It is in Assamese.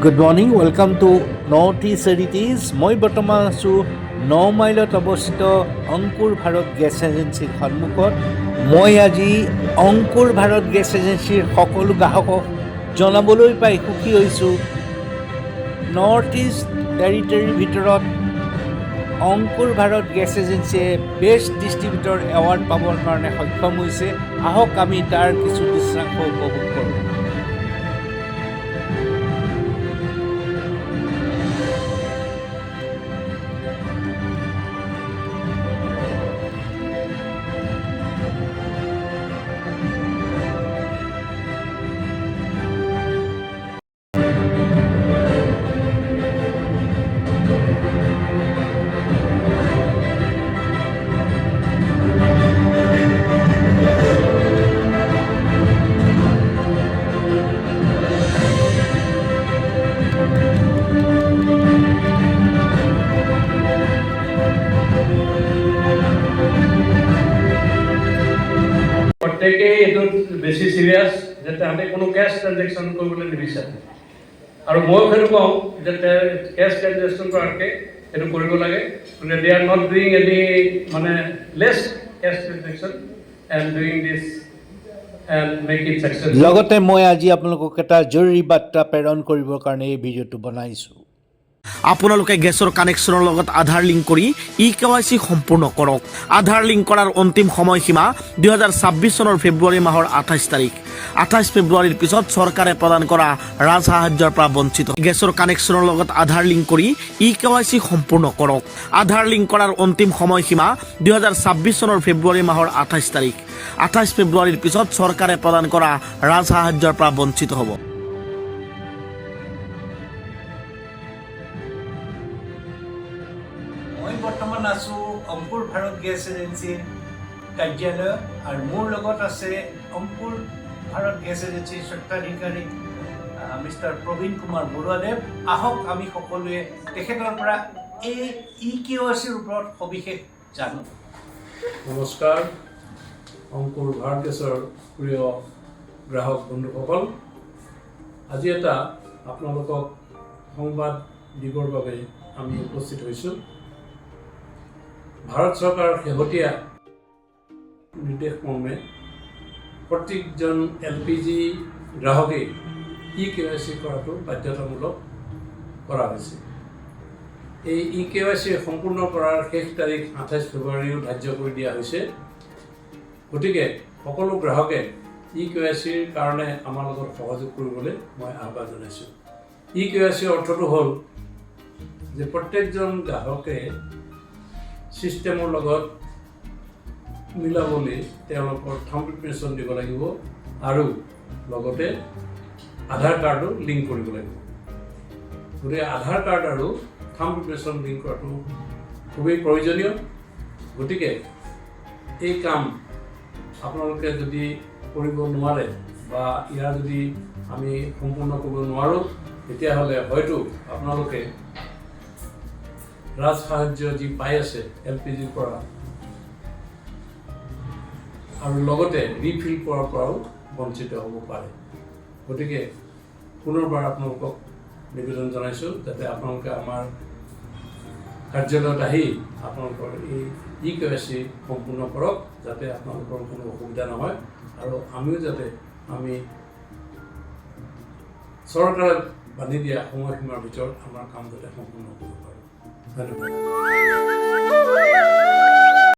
Good morning, welcome to north east এডিটিজ। মই বৰ্তমান আছোঁ 9 মাইলত অৱস্থিত অংকুৰ ভাৰত গেছ এজেঞ্চিৰ সন্মুখত। মই আজি অংকুৰ ভাৰত গেছ এজেঞ্চিৰ সকলো গ্ৰাহকক জনাবলৈ পাই সুখী হৈছোঁ, নৰ্থ ইষ্ট টেৰিটৰীৰ ভিতৰত অংকুৰ ভাৰত গেছ এজেঞ্চিয়ে বেষ্ট ডিষ্ট্ৰিবিউটৰ এৱাৰ্ড পাবৰ কাৰণে সক্ষম হৈছে। আহক আমি তাৰ কিছু দৃশ্যাংশ উপভোগ কৰোঁ। প্ৰত্যেকেই এইটোত বেছি চিৰিয়াছ যে তাহাঁতে কোনো কেছ ট্ৰেনজেকশ্যন কৰিবলৈ নিবিচাৰে, আৰু ময়ো সেইটো কওঁ যে কেছ ট্ৰেনজেকশ্যন কৰাতকৈ সেইটো কৰিব লাগে। গতিকে they are not doing any মানে less cash transaction and doing this and make it successful. লগতে মই আজি আপোনালোকক এটা জৰুৰী বাৰ্তা প্ৰেৰণ কৰিবৰ কাৰণে এই ভিডিঅ'টো বনাইছোঁ। আপোনালোকে গেছৰ কানেকশ্যনৰ লগত আধাৰ লিংক কৰি EKYC সম্পূৰ্ণ কৰক। আধাৰ লিংক কৰাৰ অন্তিম সময়সীমা 2026 চনৰ ফেব্ৰুৱাৰী মাহৰ 28 তাৰিখ। 28 ফেব্ৰুৱাৰীৰ পিছত চৰকাৰে প্ৰদান কৰা ৰাজসাহায্যৰ পৰা বঞ্চিত। গেছৰ কানেকশ্যনৰ লগত আধাৰ লিংক কৰি EKYC সম্পূৰ্ণ কৰক। আধাৰ লিংক কৰাৰ অন্তিম সময়সীমা 2026 চনৰ ফেব্ৰুৱাৰী মাহৰ 28 তাৰিখ। 28 ফেব্ৰুৱাৰীৰ পিছত চৰকাৰে প্ৰদান কৰা ৰাজসাহায্যৰ পৰা বঞ্চিত হ'ব। মই বৰ্তমান আছোঁ অংকুৰ ভাৰত গেছ এজেঞ্চিৰ কাৰ্যালয়ত, আৰু মোৰ লগত আছে অংকুৰ ভাৰত গেছ এজেঞ্চিৰ স্বত্বাধিকাৰী মিষ্টাৰ প্ৰবীণ কুমাৰ বৰুৱাদেৱ। আহক আমি সকলোৱে তেখেতৰ পৰা এই EKYCৰ ওপৰত সবিশেষ জানো। নমস্কাৰ, অংকুৰ ভাৰত গেছৰ প্ৰিয় গ্ৰাহক বন্ধুসকল, আজি এটা আপোনালোকক সংবাদ দিবৰ বাবে আমি উপস্থিত হৈছোঁ। ভাৰত চৰকাৰৰ শেহতীয়া নিৰ্দেশ মৰ্মে প্ৰত্যেকজন LPG গ্ৰাহকেই EKYC কৰাটো বাধ্যতামূলক কৰা হৈছে। এই EKYC সম্পূৰ্ণ কৰাৰ শেষ তাৰিখ 28 ফেব্ৰুৱাৰীও ধাৰ্য কৰি দিয়া হৈছে। গতিকে সকলো গ্ৰাহকে EKYCৰ কাৰণে আমাৰ লগত সহযোগ কৰিবলৈ মই আহ্বান জনাইছোঁ। EKYCৰ অৰ্থটো হ'ল যে প্ৰত্যেকজন গ্ৰাহকে ছিষ্টেমৰ লগত মিলাবলৈ তেওঁলোকৰ থাম্ব ইমপ্ৰেশ্যন দিব লাগিব, আৰু লগতে আধাৰ কাৰ্ডো লিংক কৰিব লাগিব। গতিকে আধাৰ কাৰ্ড আৰু থাম্ব ইমপ্ৰেশ্যন লিংক কৰাটো খুবেই প্ৰয়োজনীয়। গতিকে এই কাম আপোনালোকে যদি কৰিব নোৱাৰে বা ইয়াৰ যদি আমি সম্পূৰ্ণ কৰিব নোৱাৰোঁ, তেতিয়াহ'লে হয়তো আপোনালোকে ৰাজসাহায্য যি পাই আছে LPGৰ পৰা, আৰু লগতে ৰিফিল কৰাৰ পৰাও বঞ্চিত হ'ব পাৰে। গতিকে পুনৰবাৰ আপোনালোকক নিবেদন জনাইছোঁ যাতে আপোনালোকে আমাৰ কাৰ্যালয়ত আহি আপোনালোকৰ এই EKYC সম্পূৰ্ণ কৰক, যাতে আপোনালোকৰ কোনো অসুবিধা নহয়, আৰু আমিও যাতে আমি চৰকাৰে বান্ধি দিয়া সময়সীমাৰ ভিতৰত আমাৰ কাম যাতে সম্পূৰ্ণ কৰিব পাৰোঁ। ধন্যবাদ।